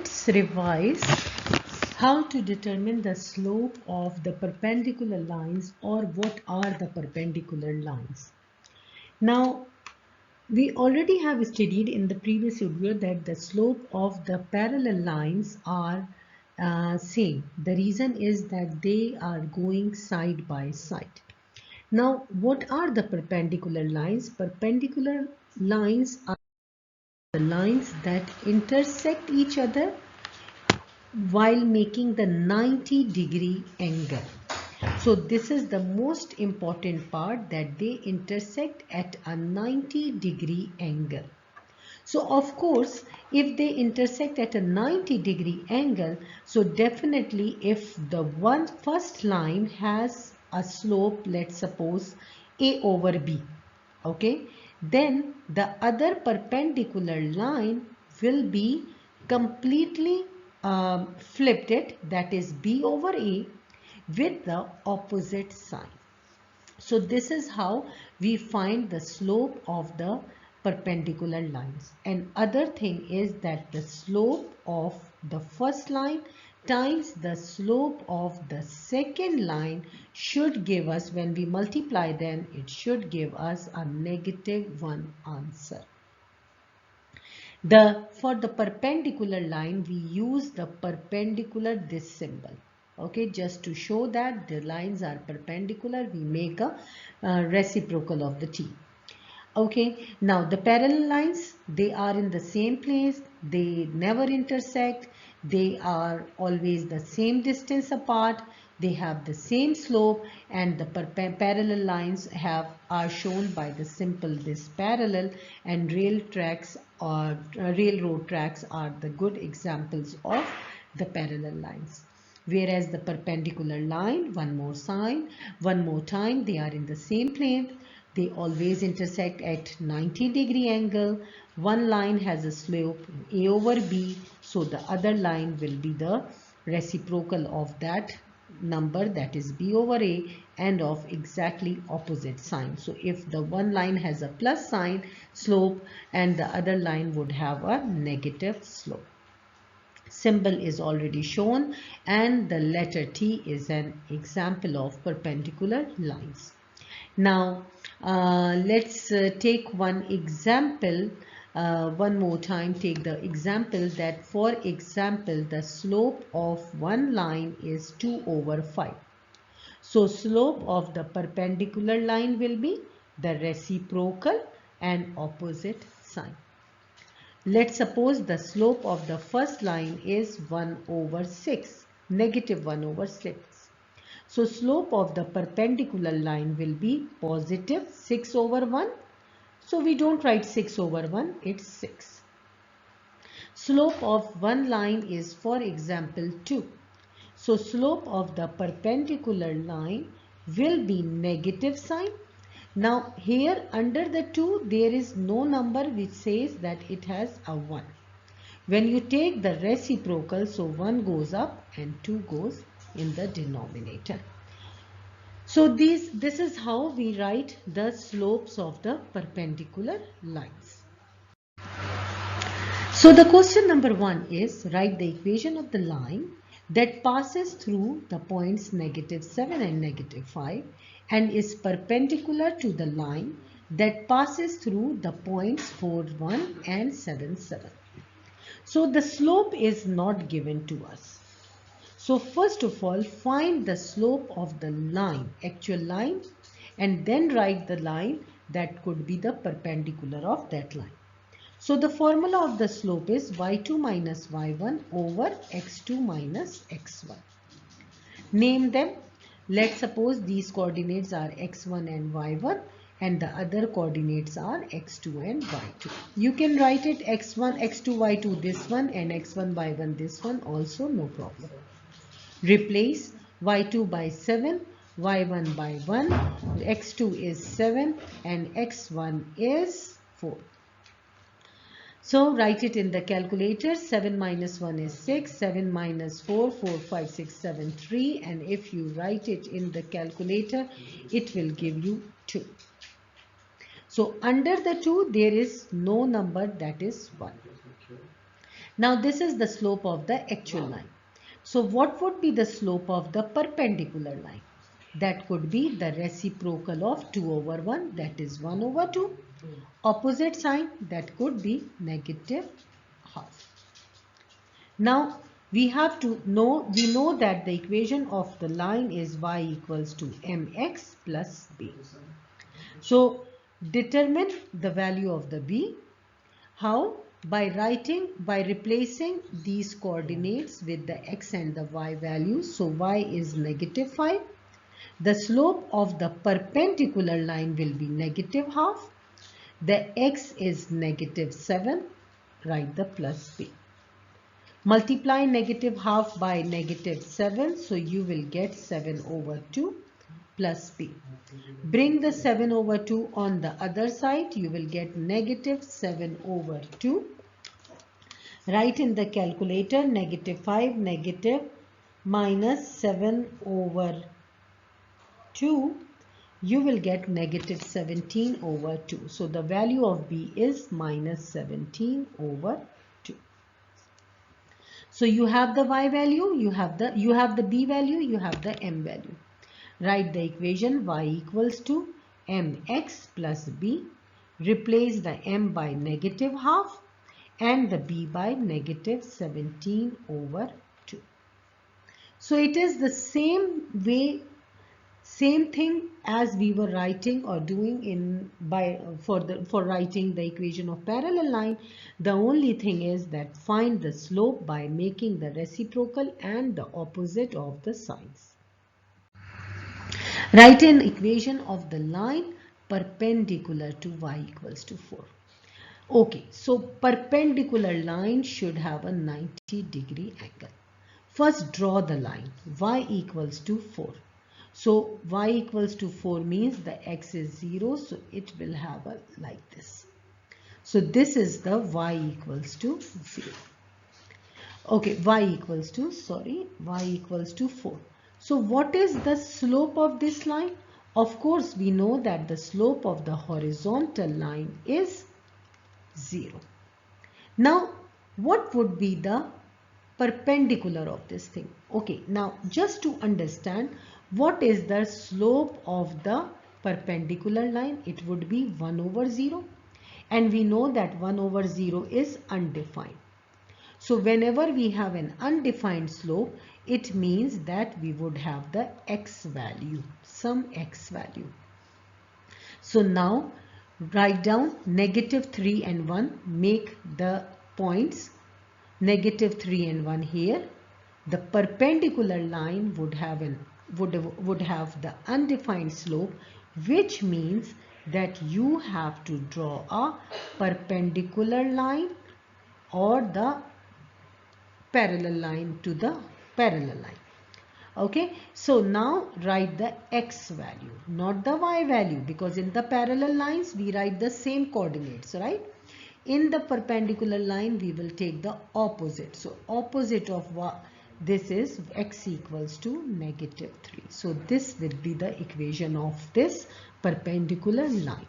let's revise how to determine the slope of the perpendicular lines, or what are the perpendicular lines. Now, we already have studied in the previous video that the slope of the parallel lines are same. The reason is that they are going side by side. Now, what are the perpendicular lines? Perpendicular lines are the lines that intersect each other while making the 90-degree angle. So this is the most important part, that they intersect at a 90-degree angle. So of course, if they intersect at a 90-degree angle, so definitely if the first line has a slope, let's suppose A over B, okay, then the other perpendicular line will be completely flipped it, that is B over A, with the opposite sign. So this is how we find the slope of the perpendicular lines. And other thing is that the slope of the first line times the slope of the second line should give us, when we multiply them, it should give us a -1 answer. For the perpendicular line, we use the perpendicular, this symbol. Okay, just to show that the lines are perpendicular, we make a reciprocal of the t. Okay, now the parallel lines, they are in the same place, they never intersect, they are always the same distance apart, they have the same slope, and the parallel lines are shown by the simple this parallel, and railroad tracks are the good examples of the parallel lines. Whereas the perpendicular line, one more time, they are in the same plane. They always intersect at 90-degree angle. One line has a slope A over B, so the other line will be the reciprocal of that number, that is B over A, and of exactly opposite sign. So if the one line has a plus sign slope and the other line would have a negative slope. Symbol is already shown, and the letter T is an example of perpendicular lines. Now let's take one example. One more time, take the example that, for example, the slope of one line is 2 over 5. So slope of the perpendicular line will be the reciprocal and opposite sign. Let's suppose the slope of the first line is 1 over 6, -1 over 6. So slope of the perpendicular line will be positive 6 over 1. So we don't write 6 over 1, it's 6. Slope of one line is, for example, 2. So slope of the perpendicular line will be negative sign. Now here under the 2 there is no number which says that it has a 1. When you take the reciprocal, so 1 goes up and 2 goes in the denominator. So this is how we write the slopes of the perpendicular lines. So the question number 1 is, write the equation of the line that passes through the points -7 and -5 and is perpendicular to the line that passes through the points 4, 1 and 7, 7. So the slope is not given to us. So first of all, find the slope of the line, actual line, and then write the line that could be the perpendicular of that line. So the formula of the slope is y2 minus y1 over x2 minus x1. Name them. Let's suppose these coordinates are x1 and y1 and the other coordinates are x2 and y2. You can write it x1, x2, y2 this one and x1, y1 this one also, no problem. Replace y2 by 7, y1 by 1, x2 is 7 and x1 is 4. So write it in the calculator. 7 minus 1 is 6, 7 minus 4, 4, 5, 6, 7, 3, and if you write it in the calculator, it will give you 2. So under the 2 there is no number, that is 1. Now this is the slope of the actual line. So what would be the slope of the perpendicular line? That could be the reciprocal of 2 over 1, that is 1 over 2. Opposite sign, that could be negative half. Now we know that the equation of the line is y equals to mx plus b. So determine the value of the b. How? By replacing these coordinates with the x and the y values. So y is negative 5. The slope of the perpendicular line will be negative half. The x is negative 7. Write the plus b. Multiply negative half by negative 7. So you will get 7 over 2 plus b. Bring the 7 over 2 on the other side. You will get negative 7 over 2. Write in the calculator negative 5 negative minus 7 over 2. You will get negative 17 over 2. So the value of b is minus 17 over 2. So you have the y value, you have the b value, you have the m value. Write the equation y equals to mx plus b. Replace the m by negative half and the b by negative 17 over 2. So it is the same thing as we were writing or doing for writing the equation of parallel line. The only thing is that find the slope by making the reciprocal and the opposite of the signs. Write an equation of the line perpendicular to y equals to 4. Okay, so perpendicular line should have a 90-degree angle. First draw the line y equals to 4. So y equals to 4 means the x is 0, so it will have a like this. So this is the y equals to 0. Okay, y equals to 4. So what is the slope of this line? Of course, we know that the slope of the horizontal line is 0. Now, what would be the perpendicular of this thing? Okay, now just to understand what is the slope of the perpendicular line, it would be 1 over 0. And we know that 1 over 0 is undefined. So whenever we have an undefined slope, it means that we would have the x value, some x value. So now write down negative 3 and 1, make the points negative 3 and 1 here. The perpendicular line would have the undefined slope, which means that you have to draw a perpendicular line or the parallel line to the parallel line. Okay, so now write the x value, not the y value, because in the parallel lines we write the same coordinates, right? In the perpendicular line we will take the opposite. So opposite of what this is x equals to negative 3. So this will be the equation of this perpendicular line.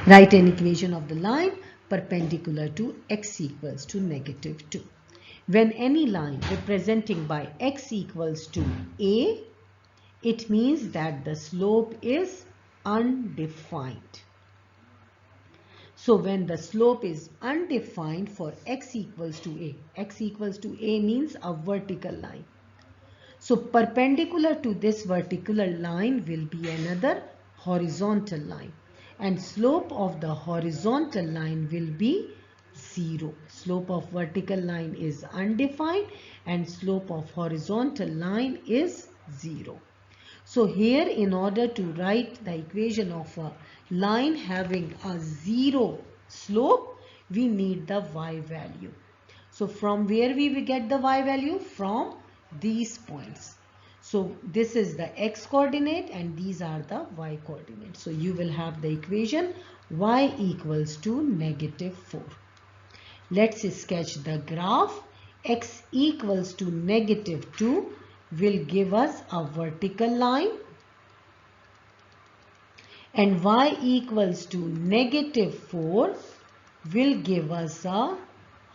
Write an equation of the line perpendicular to x equals to negative 2. When any line representing by x equals to a, it means that the slope is undefined. So when the slope is undefined for x equals to a, x equals to a means a vertical line. So perpendicular to this vertical line will be another horizontal line, and slope of the horizontal line will be 0. Slope of vertical line is undefined and slope of horizontal line is 0. So here, in order to write the equation of a line having a 0 slope, we need the y value. So from where we will get the y value? From these points. So this is the x coordinate and these are the y coordinates. So you will have the equation y equals to negative 4. Let's sketch the graph. X equals to negative 2 will give us a vertical line, and y equals to negative 4 will give us a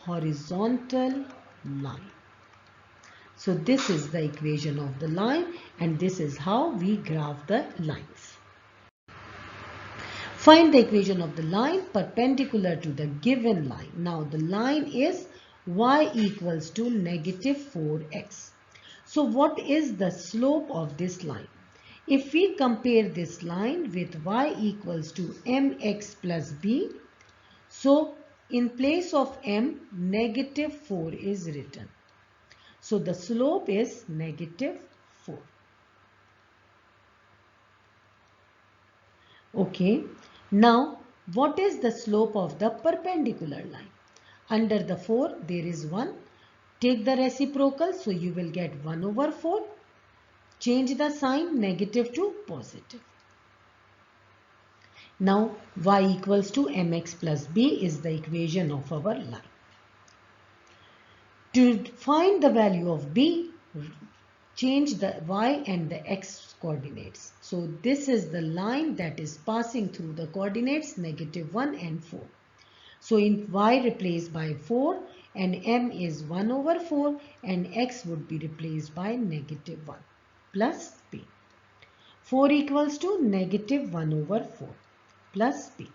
horizontal line. So this is the equation of the line, and this is how we graph the lines. Find the equation of the line perpendicular to the given line. Now the line is y equals to negative 4x. So what is the slope of this line? If we compare this line with y equals to mx plus b, so in place of m, negative 4 is written. So the slope is negative 4. Okay. Now, what is the slope of the perpendicular line? Under the 4, there is 1. Take the reciprocal, so you will get 1 over 4. Change the sign, negative to positive. Now, y equals to mx plus b is the equation of our line. To find the value of b, change the y and the x coordinates. So this is the line that is passing through the coordinates negative 1 and 4. So in y replaced by 4 and m is 1 over 4 and x would be replaced by negative 1 plus b. 4 equals to negative 1 over 4 plus b.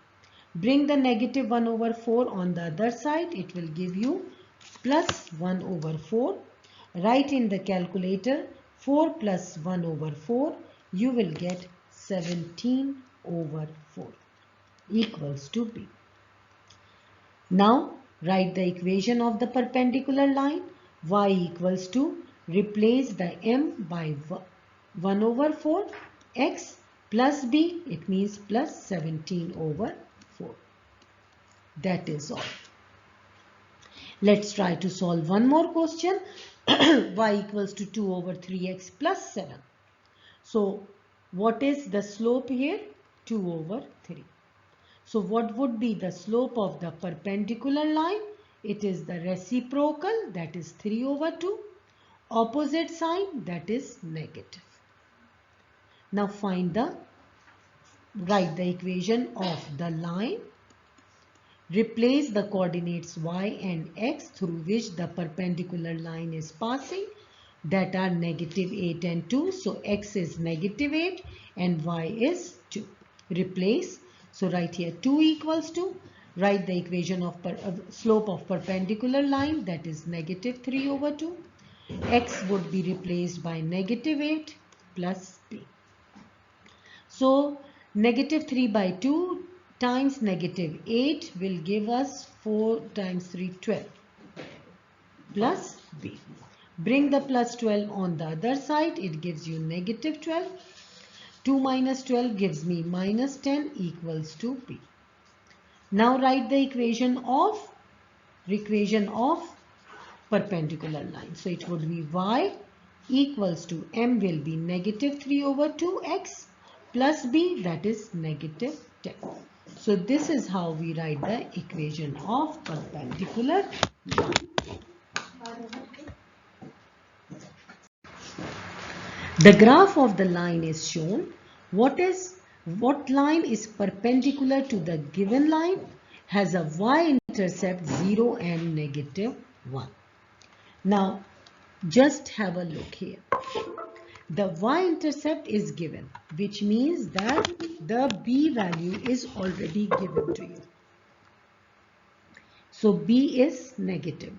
Bring the negative 1 over 4 on the other side. It will give you plus 1 over 4. Write in the calculator 4 plus 1 over 4. You will get 17 over 4 equals to b. Now write the equation of the perpendicular line. Y equals to, replace the m by 1 over 4, x plus b, it means plus 17 over 4. That is all. Let's try to solve one more question. Y equals to 2 over 3x plus 7. So what is the slope here? 2 over 3. So what would be the slope of the perpendicular line? It is the reciprocal, that is 3 over 2. Opposite sign, that is negative. Now write the equation of the line. Replace the coordinates y and x through which the perpendicular line is passing, that are negative 8 and 2. So x is negative 8 and y is 2. Replace. So write here 2 equals to, write the equation of slope of perpendicular line, that is negative 3 over 2. X would be replaced by negative 8 plus b. So negative 3 by 2 times negative 8 will give us 4 times 3, 12 plus b. Bring the plus 12 on the other side. It gives you negative 12. 2 minus 12 gives me minus 10 equals to b. Now write the equation of perpendicular line. So it would be y equals to, m will be negative 3 over 2x plus b, that is negative 10. So this is how we write the equation of perpendicular line. The graph of the line is shown. What line is perpendicular to the given line? Has a y-intercept 0 and negative 1. Now just have a look here. The y-intercept is given, which means that the b value is already given to you. So b is negative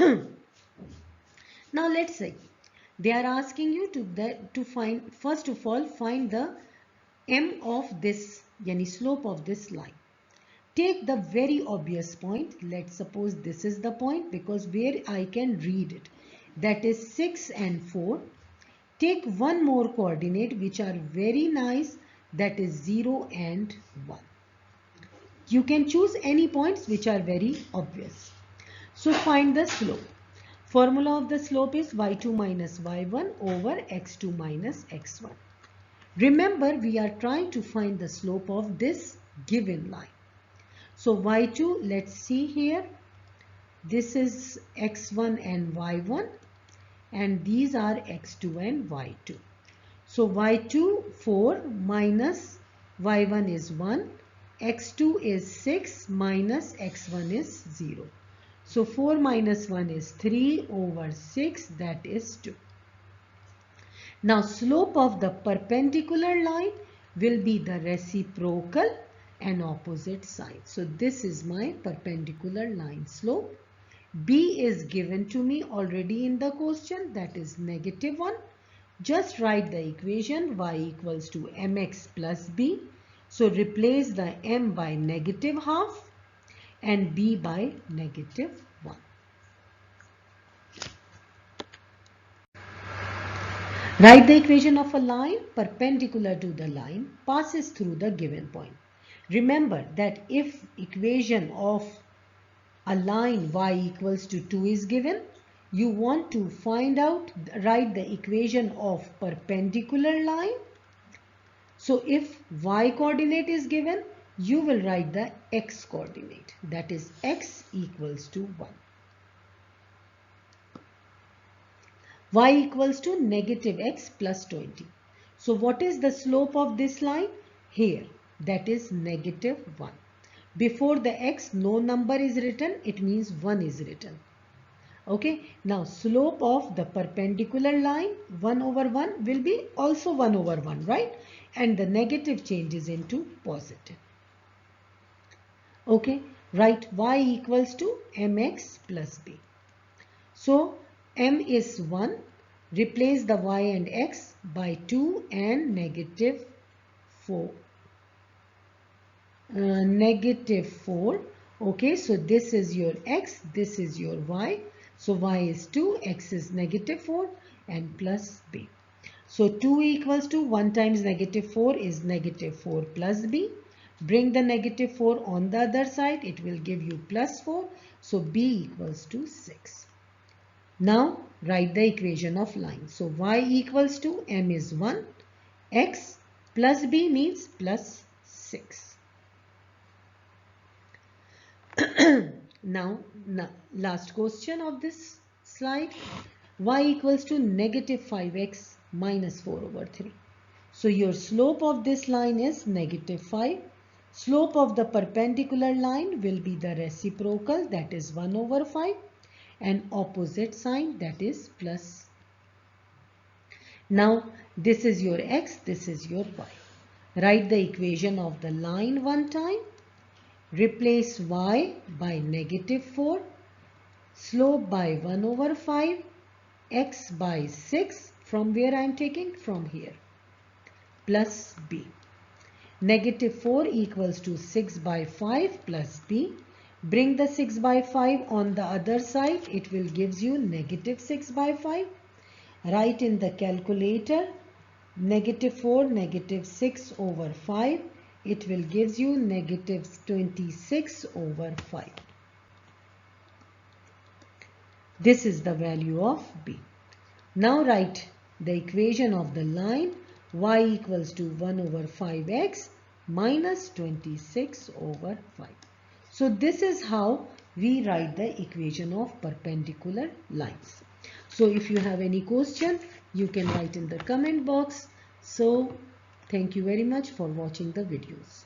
1. Now let's say they are asking you to find, first of all, find the m of this, yani slope of this line. Take the very obvious point. Let's suppose this is the point, because where I can read it, that is 6 and 4. Take one more coordinate which are very nice, that is 0 and 1. You can choose any points which are very obvious. So find the slope. Formula of the slope is y2 minus y1 over x2 minus x1. Remember, we are trying to find the slope of this given line. So y2, let's see here. This is x1 and y1. And these are x2 and y2. So y2 4 minus y1 is 1. x2 is 6 minus x1 is 0. So 4 minus 1 is 3 over 6, that is 2. Now slope of the perpendicular line will be the reciprocal and opposite side. So this is my perpendicular line slope. B is given to me already in the question, that is -1. Just write the equation y equals to mx plus b. So replace the m by -½ and b by -1. Write the equation of a line perpendicular to the line passes through the given point. Remember that if equation of a line y equals to 2 is given, you want to write the equation of perpendicular line. So if y coordinate is given, you will write the x coordinate, that is x equals to 1. Y equals to -x plus 20. So what is the slope of this line? Here, that is -1. Before the x, no number is written, it means 1 is written. Okay, now slope of the perpendicular line 1 over 1 will be also 1 over 1, right? And the negative changes into positive. Okay, write y equals to mx plus b. So m is 1, replace the y and x by 2 and -4. -4. Okay, so this is your x, this is your y. So y is 2, x is -4 and plus b. So 2 equals to 1 times -4 is -4 plus b. Bring the -4 on the other side, it will give you +4. So b equals to 6. Now write the equation of line. So y equals to m is 1, x plus b means plus 6. Now, last question of this slide. Y equals to -5x minus 4 over 3. So your slope of this line is -5. Slope of the perpendicular line will be the reciprocal, that is 1 over 5. And opposite sign, that is plus. Now this is your x, this is your y. Write the equation of the line one time. Replace y by -4, slope by 1 over 5, x by 6, from where I am taking? From here, plus b. -4 equals to 6 by 5 plus b. Bring the 6 by 5 on the other side, it will gives you -6 by 5. Write in the calculator -4 -6 over 5. It will gives you -26 over 5. This is the value of b. Now write the equation of the line y equals to 1 over 5x minus 26 over 5. So this is how we write the equation of perpendicular lines. So if you have any question, you can write in the comment box. So thank you very much for watching the videos.